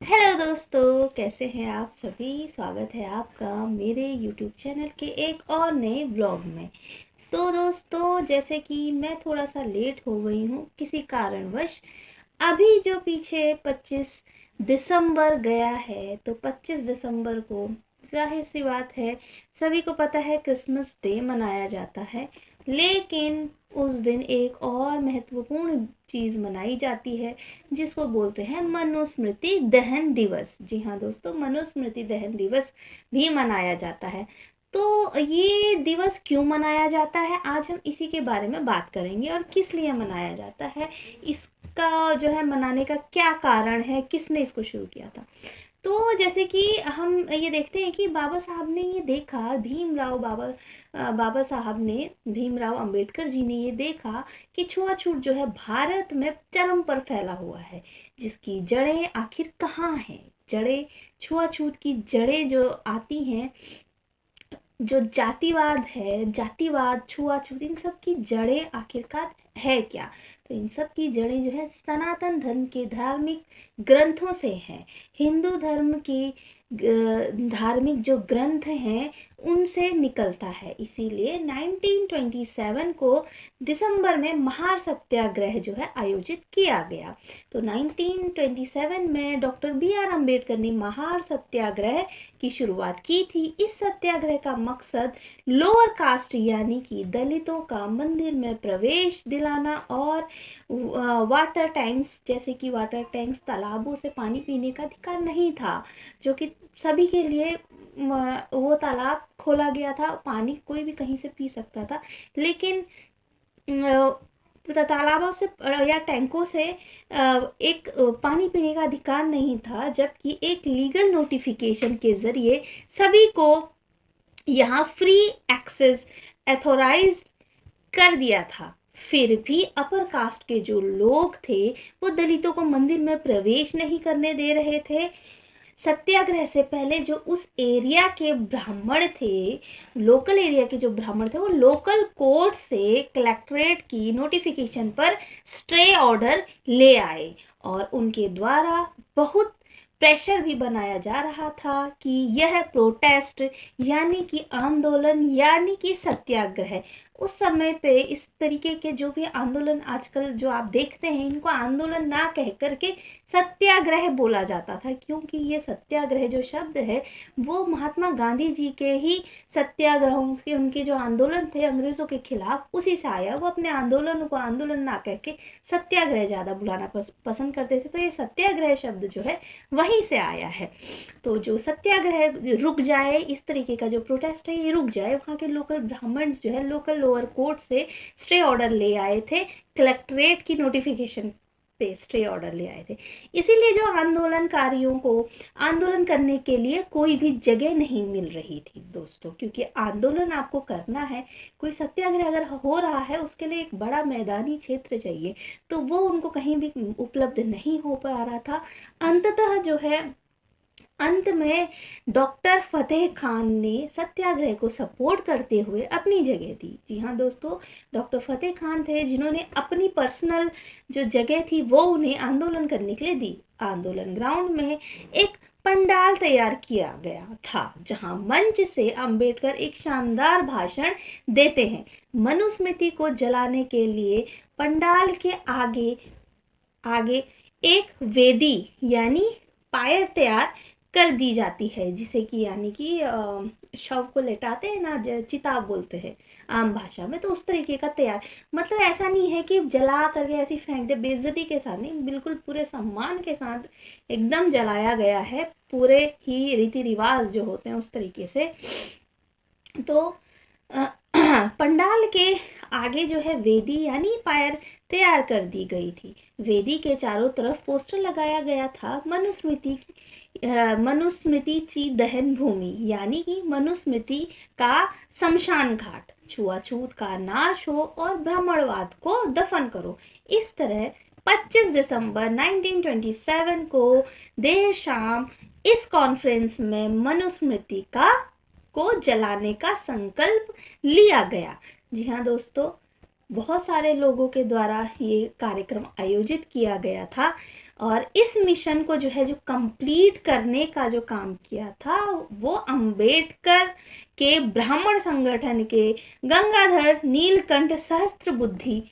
Hello दोस्तों, कैसे हैं आप सभी। स्वागत है आपका मेरे यूट्यूब चैनल के एक और नए ब्लॉग में। तो दोस्तों, जैसे कि मैं थोड़ा सा लेट हो गई हूँ किसी कारणवश। अभी जो पीछे 25 दिसंबर गया है, तो 25 दिसंबर को जाहिर सी बात है सभी को पता है क्रिसमस डे मनाया जाता है। लेकिन उस दिन एक और महत्वपूर्ण चीज़ मनाई जाती है जिसको बोलते हैं मनुस्मृति दहन दिवस। जी हाँ दोस्तों, मनुस्मृति दहन दिवस भी मनाया जाता है। तो ये दिवस क्यों मनाया जाता है, आज हम इसी के बारे में बात करेंगे और किस लिए मनाया जाता है, इसका जो है मनाने का क्या कारण है, किसने इसको शुरू किया था। तो जैसे कि हम ये देखते हैं कि बाबा साहब ने ये देखा, बाबा साहब ने, भीमराव अंबेडकर जी ने ये देखा कि छुआछूत जो है भारत में चरम पर फैला हुआ है, जिसकी जड़ें आखिर कहाँ हैं। जड़ें, छुआछूत की जड़ें जो आती हैं, जो जातिवाद, छुआछूत, इन सब की जड़ें आखिरकार है क्या। तो इन सब की जड़ें जो है सनातन धर्म के धार्मिक ग्रंथों से हैं। हिंदू धर्म की धार्मिक जो ग्रंथ हैं उनसे निकलता है। इसीलिए 1927 को दिसंबर में महार सत्याग्रह जो है आयोजित किया गया। तो 1927 में डॉक्टर बी.आर. अम्बेडकर ने महार सत्याग्रह की शुरुआत की थी। इस सत्याग्रह का मकसद लोअर कास्ट यानी कि दलितों का मंदिर में प्रवेश दिलाना और वाटर टैंक्स, जैसे कि वाटर टैंक्स, तालाबों से पानी पीने का अधिकार नहीं था, जो कि सभी के लिए वो तालाब खोला गया था, पानी कोई भी कहीं से पी सकता था। लेकिन तालाबों से या टैंकों से एक पानी पीने का अधिकार नहीं था, जबकि एक लीगल नोटिफिकेशन के ज़रिए सभी को यहाँ फ्री एक्सेस एथोराइज कर दिया था। फिर भी अपर कास्ट के जो लोग थे वो दलितों को मंदिर में प्रवेश नहीं करने दे रहे थे। सत्याग्रह से पहले जो उस एरिया के ब्राह्मण थे, लोकल एरिया के जो ब्राह्मण थे, वो लोकल कोर्ट से कलेक्ट्रेट की नोटिफिकेशन पर स्टे ऑर्डर ले आए और उनके द्वारा बहुत प्रेशर भी बनाया जा रहा था कि यह प्रोटेस्ट यानी कि आंदोलन यानी कि सत्याग्रह। उस समय पे इस तरीके के जो भी आंदोलन आजकल जो आप देखते हैं, इनको आंदोलन ना कह करके सत्याग्रह बोला जाता था, क्योंकि ये सत्याग्रह जो शब्द है वो महात्मा गांधी जी के ही सत्याग्रहों के, उनके जो आंदोलन थे अंग्रेजों के खिलाफ, उसी से आया। वो अपने आंदोलन को आंदोलन ना कह के सत्याग्रह ज़्यादा बुलाना पसंद करते थे। तो ये सत्याग्रह शब्द जो है वहीं से आया है। तो जो सत्याग्रह रुक जाए, इस तरीके का जो प्रोटेस्ट है ये रुक जाए, वहाँ के लोकल ब्राह्मण्स जो है लोकल लोअर कोर्ट से स्टे ऑर्डर ले आए थे, कलेक्ट्रेट की नोटिफिकेशन पे स्टे ऑर्डर ले आए थे। इसीलिए जो आंदोलनकारियों को आंदोलन करने के लिए कोई भी जगह नहीं मिल रही थी दोस्तों, क्योंकि आंदोलन आपको करना है, कोई सत्याग्रह अगर हो रहा है उसके लिए एक बड़ा मैदानी क्षेत्र चाहिए, तो वो उनको कहीं भी उपलब्ध नहीं हो पा रहा था। अंततः जो है अंत में डॉक्टर फतेह खान ने सत्याग्रह को सपोर्ट करते हुए अपनी जगह दी। जी हाँ दोस्तों, डॉक्टर फतेह खान थे जिन्होंने अपनी पर्सनल जो जगह थी वो उन्हें आंदोलन करने के लिए दी। आंदोलन ग्राउंड में एक पंडाल तैयार किया गया था, जहां मंच से अंबेडकर एक शानदार भाषण देते हैं। मनुस्मृति को जलाने के लिए पंडाल के आगे आगे एक वेदी यानी पायर तैयार कर दी जाती है, जिसे कि यानी कि शव को लेटाते हैं ना, चिता बोलते हैं आम भाषा में, तो उस तरीके का तैयार। मतलब ऐसा नहीं है कि जला करके ऐसी फेंक दे, बेइज्जती के साथ नहीं, बिल्कुल पूरे सम्मान के साथ एकदम जलाया गया है, पूरे ही रीति रिवाज जो होते हैं उस तरीके से। तो पंडाल के आगे जो है वेदी यानी पायर तैयार कर दी गई थी। वेदी के चारों तरफ पोस्टर लगाया गया था, मनुस्मृति की दहन भूमि यानी कि मनुस्मृति का शमशान घाट, छुआछूत का नाश हो और ब्राह्मणवाद को दफन करो। इस तरह 25 दिसंबर 1927 को देर शाम इस कॉन्फ्रेंस में मनुस्मृति को जलाने का संकल्प लिया गया। जी हाँ दोस्तों, बहुत सारे लोगों के द्वारा ये कार्यक्रम आयोजित किया गया था। और इस मिशन को जो है जो कंप्लीट करने का जो काम किया था वो अंबेडकर के ब्राह्मण संगठन के गंगाधर नीलकंठ सहस्त्रबुद्धे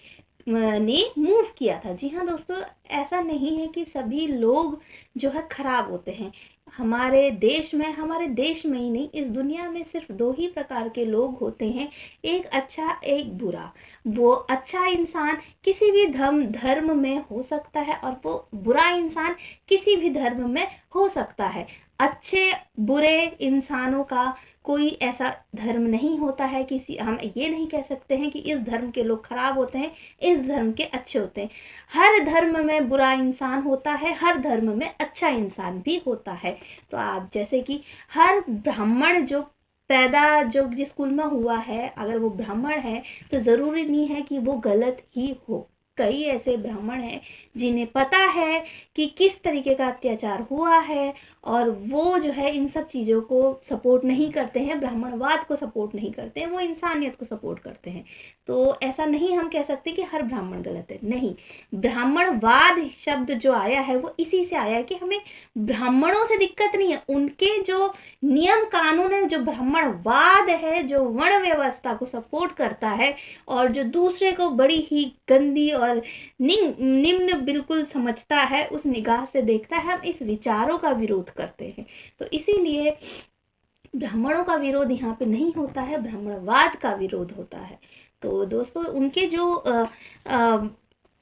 ने मूव किया था। जी हाँ दोस्तों, ऐसा नहीं है कि सभी लोग जो है खराब होते हैं। हमारे देश में ही नहीं, इस दुनिया में सिर्फ दो ही प्रकार के लोग होते हैं, एक अच्छा एक बुरा। वो अच्छा इंसान किसी भी धर्म में हो सकता है और वो बुरा इंसान किसी भी धर्म में हो सकता है। अच्छे बुरे इंसानों का कोई ऐसा धर्म नहीं होता है। हम ये नहीं कह सकते हैं कि इस धर्म के लोग खराब होते हैं, इस धर्म के अच्छे होते हैं। हर धर्म में बुरा इंसान होता है, हर धर्म में अच्छा इंसान भी होता है। तो आप जैसे कि हर ब्राह्मण जो पैदा जो जिस कुल में हुआ है, अगर वो ब्राह्मण है तो ज़रूरी नहीं है कि वो गलत ही हो। कई ऐसे ब्राह्मण हैं जिन्हें पता है कि किस तरीके का अत्याचार हुआ है और वो जो है इन सब चीज़ों को सपोर्ट नहीं करते हैं, ब्राह्मणवाद को सपोर्ट नहीं करते हैं, वो इंसानियत को सपोर्ट करते हैं। तो ऐसा नहीं हम कह सकते कि हर ब्राह्मण गलत है, नहीं। ब्राह्मणवाद शब्द जो आया है वो इसी से आया है कि हमें ब्राह्मणों से दिक्कत नहीं है, उनके जो नियम कानून है, जो ब्राह्मणवाद है, जो वर्ण व्यवस्था को सपोर्ट करता है और जो दूसरे को बड़ी ही गंदी और निम्न बिल्कुल समझता है, उस निगाह से देखता है, हम इस विचारों का विरोध करते हैं। तो इसीलिए ब्राह्मणों का विरोध यहाँ पे नहीं होता है, ब्राह्मणवाद का विरोध होता है। तो दोस्तों उनके जो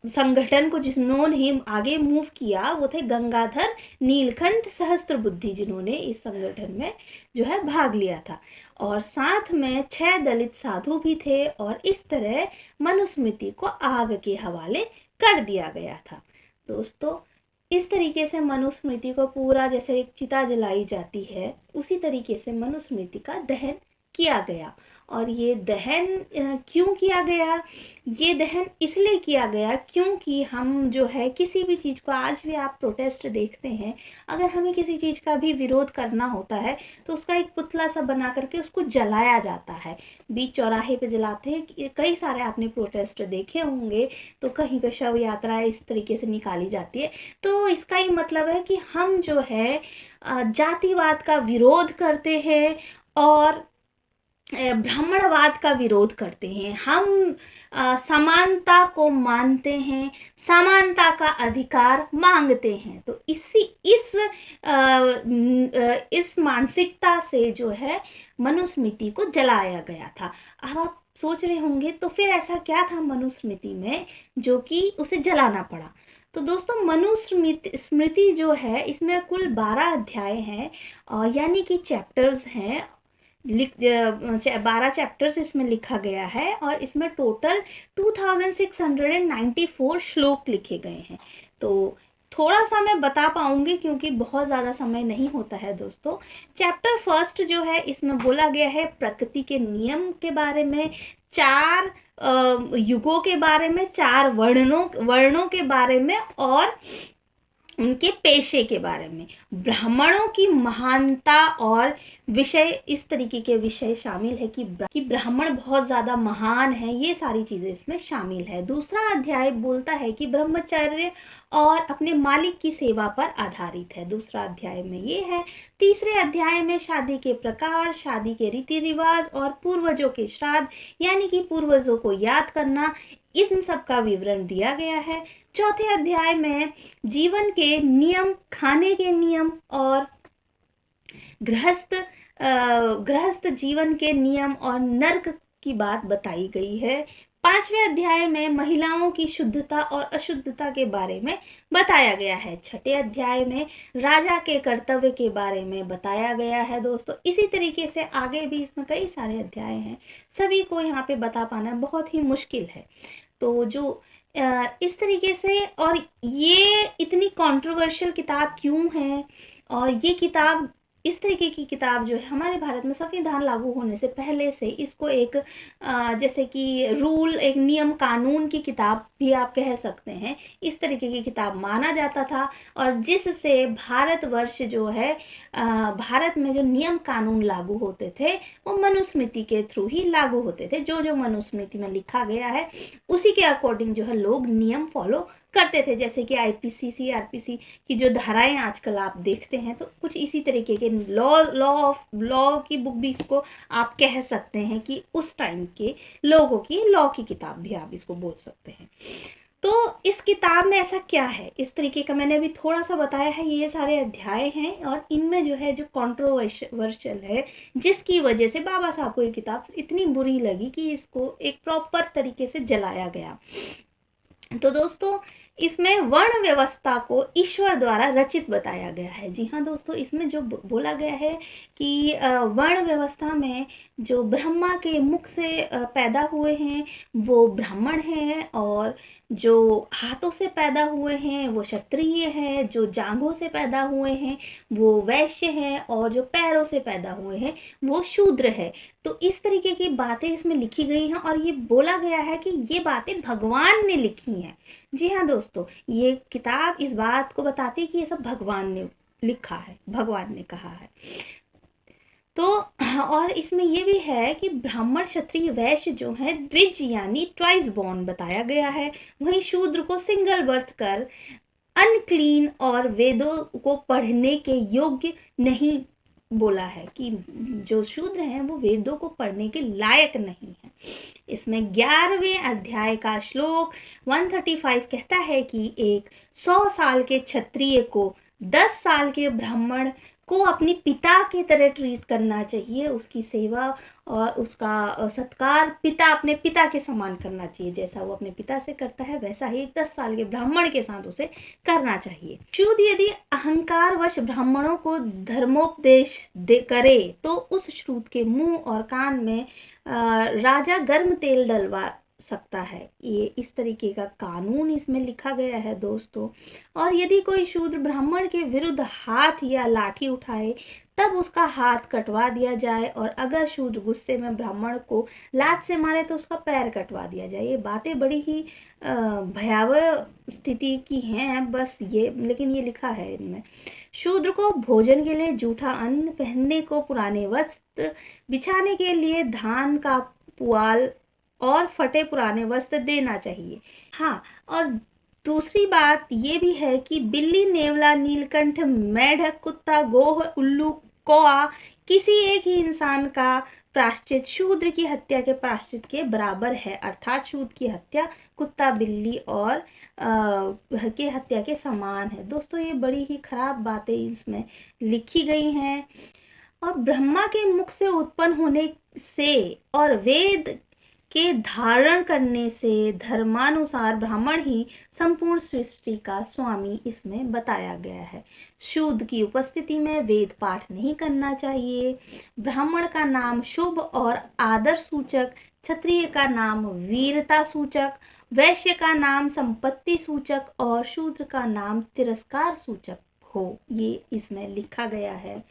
संगठन को जिन्होंने आगे मूव किया वो थे गंगाधर नीलकंठ सहस्त्रबुद्धे, जिन्होंने इस संगठन में जो है भाग लिया था। और साथ में 6 दलित साधु भी थे और इस तरह मनुस्मृति को आग के हवाले कर दिया गया था। दोस्तों इस तरीके से मनुस्मृति को पूरा जैसे एक चिता जलाई जाती है, उसी तरीके से मनुस्मृति का दहन किया गया। और ये दहन क्यों किया गया? ये दहन इसलिए किया गया क्योंकि हम जो है किसी भी चीज़ को, आज भी आप प्रोटेस्ट देखते हैं, अगर हमें किसी चीज़ का भी विरोध करना होता है तो उसका एक पुतला सा बना करके उसको जलाया जाता है, बीच चौराहे पे जलाते हैं। कई सारे आपने प्रोटेस्ट देखे होंगे, तो कहीं पे शव यात्रा इस तरीके से निकाली जाती है। तो इसका ही मतलब है कि हम जो है जातिवाद का विरोध करते हैं और ब्राह्मणवाद का विरोध करते हैं। हम समानता को मानते हैं, समानता का अधिकार मांगते हैं। तो इस मानसिकता से जो है मनुस्मृति को जलाया गया था। अब आप सोच रहे होंगे तो फिर ऐसा क्या था मनुस्मृति में जो कि उसे जलाना पड़ा? तो दोस्तों मनुस्मृति जो है इसमें कुल 12 अध्याय हैं, यानी कि चैप्टर्स हैं। 12 चैप्टर्स इसमें लिखा गया है और इसमें टोटल 2694 श्लोक लिखे गए हैं। तो थोड़ा सा मैं बता पाऊंगी क्योंकि बहुत ज़्यादा समय नहीं होता है दोस्तों। चैप्टर फर्स्ट जो है इसमें बोला गया है प्रकृति के नियम के बारे में, 4 युगों के बारे में, 4 वर्णों के बारे में और उनके पेशे के बारे में, ब्राह्मणों की महानता और विषय, इस तरीके के विषय शामिल है कि ब्राह्मण बहुत ज़्यादा महान है, ये सारी चीज़ें इसमें शामिल है। दूसरा अध्याय बोलता है कि ब्रह्मचर्य और अपने मालिक की सेवा पर आधारित है, दूसरा अध्याय में ये है। तीसरे अध्याय में शादी के प्रकार, शादी के रीति रिवाज और पूर्वजों के श्राद्ध, यानी कि पूर्वजों को याद करना, इन सब का विवरण दिया गया है। चौथे अध्याय में जीवन के नियम, खाने के नियम और गृहस्थ जीवन के नियम और नर्क की बात बताई गई है। 5वें अध्याय में महिलाओं की शुद्धता और अशुद्धता के बारे में बताया गया है। 6ठे अध्याय में राजा के कर्तव्य के बारे में बताया गया है। दोस्तों इसी तरीके से आगे भी इसमें कई सारे अध्याय हैं, सभी को यहाँ पे बता पाना बहुत ही मुश्किल है। तो जो इस तरीके से, और ये इतनी कंट्रोवर्शियल किताब क्यों है, और ये किताब, इस तरीके की किताब जो है हमारे भारत में संविधान लागू होने से पहले से इसको एक जैसे कि रूल, एक नियम कानून की किताब भी आप कह सकते हैं, इस तरीके की किताब माना जाता था। और जिससे भारतवर्ष जो है, भारत में जो नियम कानून लागू होते थे वो मनुस्मृति के थ्रू ही लागू होते थे। जो जो मनुस्मृति में लिखा गया है उसी के अकॉर्डिंग जो है लोग नियम फॉलो करते थे, जैसे कि आईपीसी सीआरपीसी की जो धाराएं आजकल आप देखते हैं, तो कुछ इसी तरीके के लॉ की बुक भी इसको आप कह सकते हैं कि उस टाइम के लोगों की लॉ की किताब भी आप इसको बोल सकते हैं। तो इस किताब में ऐसा क्या है, इस तरीके का मैंने अभी थोड़ा सा बताया है। ये सारे अध्याय हैं और इनमें जो है जो कंट्रोवर्शियल है, जिसकी वजह से बाबा साहब को ये किताब इतनी बुरी लगी कि इसको एक प्रॉपर तरीके से जलाया गया। तो दोस्तों, इसमें वर्ण व्यवस्था को ईश्वर द्वारा रचित बताया गया है। जी हाँ दोस्तों, इसमें जो बोला गया है कि वर्ण व्यवस्था में जो ब्रह्मा के मुख से पैदा हुए हैं वो ब्राह्मण हैं, और जो हाथों से पैदा हुए हैं वो क्षत्रिय हैं, जो जांघों से पैदा हुए हैं वो वैश्य हैं, और जो पैरों से पैदा हुए हैं वो शूद्र है। तो इस तरीके की बातें इसमें लिखी गई हैं, और ये बोला गया है कि ये बातें भगवान ने लिखी हैं। जी हाँ दोस्तों, ये किताब इस बात को बताती है कि ये सब भगवान ने लिखा है, भगवान ने कहा है। तो और इसमें ये भी है कि ब्राह्मण क्षत्रिय वैश्य जो है द्विज यानी ट्वाइस बॉर्न बताया गया है। वहीं शूद्र को सिंगल बर्थ कर अनक्लीन और वेदों को पढ़ने के योग्य नहीं बोला है, कि जो शूद्र हैं वो वेदों को पढ़ने के लायक नहीं है। इसमें 11वें अध्याय का श्लोक 135 कहता है कि एक 100 साल के क्षत्रिय को 10 साल के ब्राह्मण को अपनी पिता की तरह ट्रीट करना चाहिए। उसकी सेवा और उसका सत्कार पिता अपने पिता के समान करना चाहिए। जैसा वो अपने पिता से करता है वैसा ही एक 10 साल के ब्राह्मण के साथ उसे करना चाहिए। शूद्र यदि अहंकारवश ब्राह्मणों को धर्मोपदेश करे तो उस शूद्र के मुंह और कान में राजा गर्म तेल डलवा सकता है। ये इस तरीके का कानून इसमें लिखा गया है दोस्तों। और यदि कोई शूद्र ब्राह्मण के विरुद्ध हाथ या लाठी उठाए तब उसका हाथ कटवा दिया जाए, और अगर शूद्र गुस्से में ब्राह्मण को लात से मारे तो उसका पैर कटवा दिया जाए। ये बातें बड़ी ही भयावह स्थिति की हैं बस ये, लेकिन ये लिखा है इनमें। शूद्र को भोजन के लिए जूठा अन्न, पहनने को पुराने वस्त्र, बिछाने के लिए धान का पुआल और फटे पुराने वस्त्र देना चाहिए। हाँ, और दूसरी बात ये भी है कि बिल्ली, नेवला, नीलकंठ, मेढक, कुत्ता, गोह, उल्लू, कौआ किसी एक ही इंसान का प्रायश्चित शूद्र की हत्या के प्रायश्चित के बराबर है। अर्थात शूद्र की हत्या कुत्ता, बिल्ली और के हत्या के समान है। दोस्तों, ये बड़ी ही खराब बातें इसमें लिखी गई हैं। और ब्रह्मा के मुख से उत्पन्न होने से और वेद के धारण करने से धर्मानुसार ब्राह्मण ही संपूर्ण सृष्टि का स्वामी इसमें बताया गया है। शूद्र की उपस्थिति में वेद पाठ नहीं करना चाहिए। ब्राह्मण का नाम शुभ और आदर सूचक, क्षत्रिय का नाम वीरता सूचक, वैश्य का नाम संपत्ति सूचक और शूद्र का नाम तिरस्कार सूचक हो, ये इसमें लिखा गया है।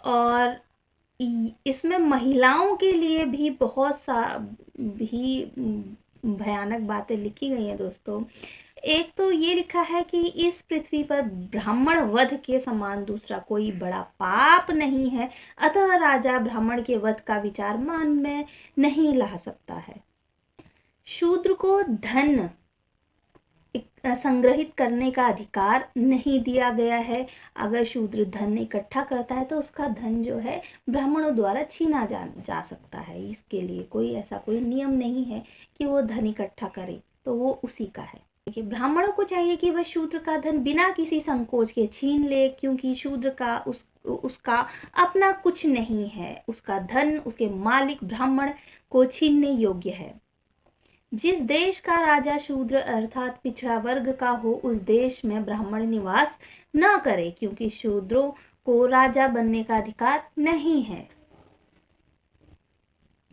और इसमें महिलाओं के लिए भी बहुत सा भी भयानक बातें लिखी गई हैं दोस्तों। एक तो ये लिखा है कि इस पृथ्वी पर ब्राह्मण वध के समान दूसरा कोई बड़ा पाप नहीं है, अतः राजा ब्राह्मण के वध का विचार मन में नहीं ला सकता है। शूद्र को धन संग्रहित करने का अधिकार नहीं दिया गया है। अगर शूद्र धन इकट्ठा करता है तो उसका धन जो है ब्राह्मणों द्वारा छीना जा सकता है। इसके लिए कोई नियम नहीं है कि वो धन इकट्ठा करे, तो वो उसी का है। देखिए, ब्राह्मणों को चाहिए कि वह शूद्र का धन बिना किसी संकोच के छीन ले, क्योंकि शूद्र का उसका अपना कुछ नहीं है। उसका धन उसके मालिक ब्राह्मण को छीनने योग्य है। जिस देश का राजा शूद्र अर्थात पिछड़ा वर्ग का हो, उस देश में ब्राह्मण निवास न करे, क्योंकि शूद्रों को राजा बनने का अधिकार नहीं है।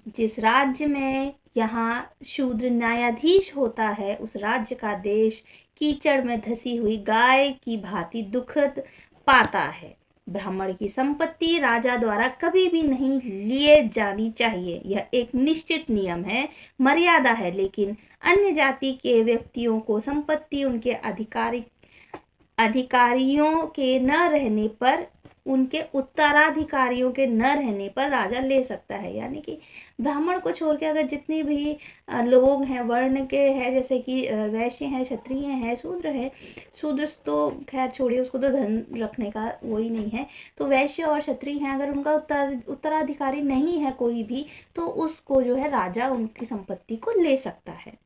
जिस राज्य में यहाँ शूद्र न्यायाधीश होता है, उस राज्य का देश कीचड़ में धसी हुई गाय की भांति दुखद पाता है। ब्राह्मण की संपत्ति राजा द्वारा कभी भी नहीं लिए जानी चाहिए। यह एक निश्चित नियम है, मर्यादा है, लेकिन अन्य जाति के व्यक्तियों को संपत्ति उनके अधिकारियों के न रहने पर उनके उत्तराधिकारियों के न रहने पर राजा ले सकता है। यानी कि ब्राह्मण को छोड़ के अगर जितने भी लोग हैं वर्ण के हैं, जैसे कि वैश्य हैं, क्षत्रिय हैं, शूद्र हैं, शूद्र तो खैर छोड़िए, उसको तो धन रखने का वो ही नहीं है, तो वैश्य और क्षत्रिय हैं, अगर उनका उत्तराधिकारी नहीं है कोई भी, तो उसको जो है राजा उनकी संपत्ति को ले सकता है।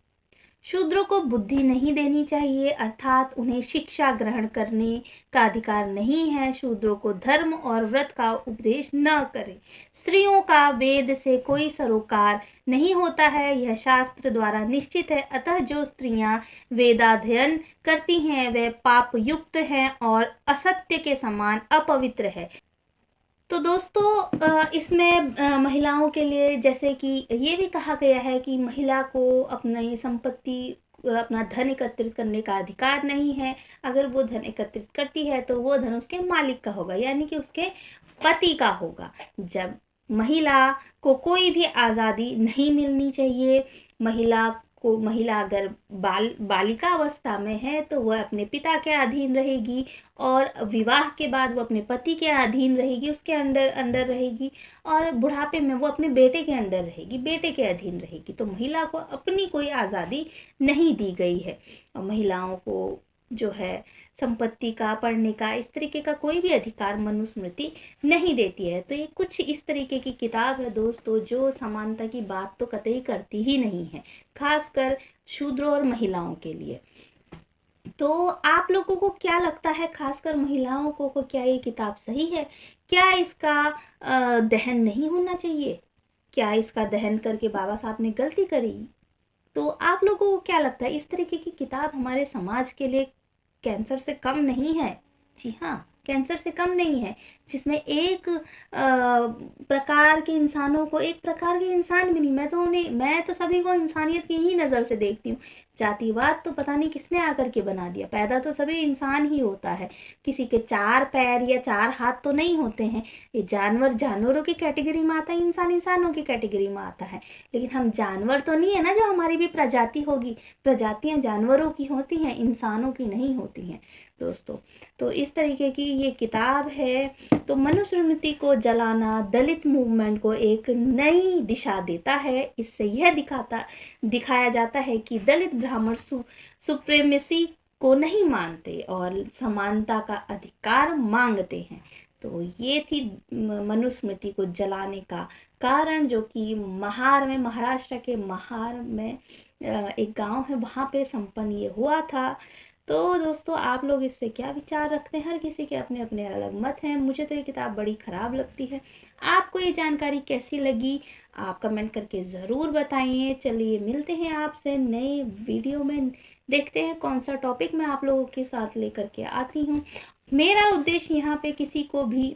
शूद्रों को बुद्धि नहीं देनी चाहिए, अर्थात उन्हें शिक्षा ग्रहण करने का अधिकार नहीं है। शूद्रों को धर्म और व्रत का उपदेश न करें। स्त्रियों का वेद से कोई सरोकार नहीं होता है, यह शास्त्र द्वारा निश्चित है। अतः जो स्त्रियां वेदाध्ययन करती हैं वे पाप युक्त हैं और असत्य के समान अपवित्र है। तो दोस्तों इसमें महिलाओं के लिए जैसे कि ये भी कहा गया है कि महिला को अपनी संपत्ति, अपना धन एकत्रित करने का अधिकार नहीं है। अगर वो धन एकत्रित करती है तो वो धन उसके मालिक का होगा, यानी कि उसके पति का होगा। जब महिला को कोई भी आज़ादी नहीं मिलनी चाहिए। महिला अगर बालिका अवस्था में है तो वह अपने पिता के अधीन रहेगी, और विवाह के बाद वो अपने पति के अधीन रहेगी, उसके अंडर रहेगी, और बुढ़ापे में वो अपने बेटे के अंडर रहेगी, बेटे के अधीन रहेगी। तो महिला को अपनी कोई आज़ादी नहीं दी गई है, और महिलाओं को जो है संपत्ति का, पढ़ने का, इस तरीके का कोई भी अधिकार मनुस्मृति नहीं देती है। तो ये कुछ इस तरीके की किताब है दोस्तों जो समानता की बात तो कतई करती ही नहीं है, खासकर शूद्रों और महिलाओं के लिए। तो आप लोगों को क्या लगता है, खासकर महिलाओं को क्या ये किताब सही है? क्या इसका दहन नहीं होना चाहिए? क्या इसका दहन करके बाबा साहब ने गलती करी? तो आप लोगों को क्या लगता है, इस तरीके की किताब हमारे समाज के लिए कैंसर से कम नहीं है? जी हाँ, कैंसर से कम नहीं है, जिसमें एक प्रकार के इंसानों को, एक प्रकार के इंसान भी नहीं, मैं तो सभी को इंसानियत की ही नज़र से देखती हूँ। जातिवाद तो पता नहीं किसने आकर के बना दिया, पैदा तो सभी इंसान ही होता है, किसी के 4 पैर या 4 हाथ तो नहीं होते हैं। ये जानवरों की कैटेगरी में आता है, इंसान इंसानों की कैटेगरी में आता है। लेकिन हम जानवर तो नहीं है ना, जो हमारी भी प्रजाति होगी। प्रजातियां जानवरों की होती हैं, इंसानों की नहीं होती हैं दोस्तों। तो इस तरीके की ये किताब है। तो मनुस्मृति को जलाना दलित मूवमेंट को एक नई दिशा देता है। इससे यह दिखाया जाता है कि दलित ब्राह्मण सुप्रीमेसी को नहीं मानते और समानता का अधिकार मांगते हैं। तो ये थी मनुस्मृति को जलाने का कारण, जो कि महार में, महाराष्ट्र के महार में एक गांव है, वहाँ पे संपन्न ये हुआ था। तो दोस्तों आप लोग इससे क्या विचार रखते हैं? हर किसी के अपने अपने अलग मत हैं। मुझे तो ये किताब बड़ी ख़राब लगती है। आपको ये जानकारी कैसी लगी आप कमेंट करके ज़रूर बताइए। चलिए मिलते हैं आपसे नए वीडियो में, देखते हैं कौन सा टॉपिक मैं आप लोगों के साथ लेकर के आती हूँ। मेरा उद्देश्य यहाँ पे किसी को भी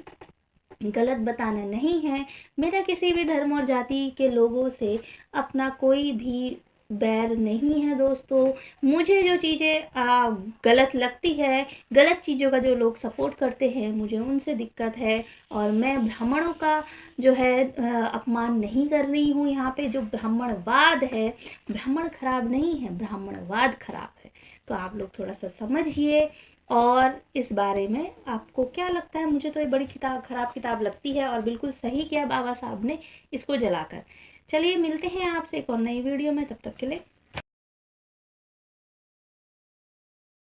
गलत बताना नहीं है। मेरा किसी भी धर्म और जाति के लोगों से अपना कोई भी बैर नहीं है दोस्तों। मुझे जो चीज़ें गलत लगती है, गलत चीज़ों का जो लोग सपोर्ट करते हैं, मुझे उनसे दिक्कत है। और मैं ब्राह्मणों का जो है अपमान नहीं कर रही हूँ। यहाँ पे जो ब्राह्मणवाद है, ब्राह्मण खराब नहीं है, ब्राह्मणवाद खराब है। तो आप लोग थोड़ा सा समझिए। और इस बारे में आपको क्या लगता है? मुझे तो ये बड़ी खराब किताब लगती है, और बिल्कुल सही किया बाबा साहब ने इसको जलाकर। चलिए मिलते हैं आपसे एक और नई वीडियो में, तब तक के लिए